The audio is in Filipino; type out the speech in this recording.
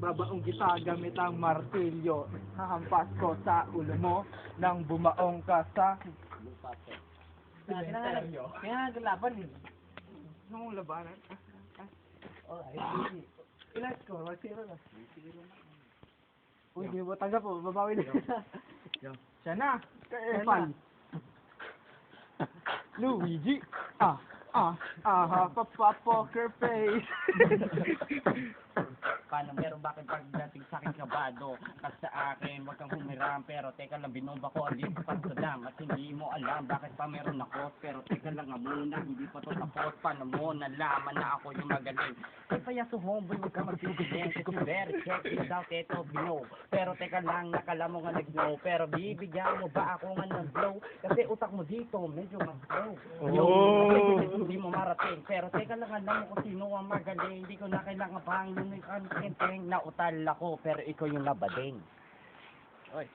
babaong kita gamit ang martilyo. Hahampas ko sa ulo mo nang bumaong ka sa cementerio. Kaya naglaban eh. Anong labanan? Alright. Ilan ko? Mag-zero na. Uy, di mo tanggap po. Babawi na. Siya na. Kepal. Luigi. Poker face. Paano meron bakit pagdating sa akin kabado? At sa akin, wag kang humiram. Pero teka lang, binomba ko ang dito pa sa dam. At hindi mo alam bakit pa meron ako. Pero teka lang nga muna, hindi pa to tapos. Paano mo nalaman na ako yung magaling? Kaya payaso homeboy, wag ka magbibiling. Kasi very check this out, eto bino. Pero teka lang, nakala mo nga nag-no. Pero bibigyan mo ba ako nga ng-blow? Kasi utak mo dito, medyo mag-blow. Hindi mo marating. Pero teka lang, alam mo kung sino ang magaling. Hindi ko na kailangan pang lumikanteng na utal ako. Pero ikaw yung nabading. Oy.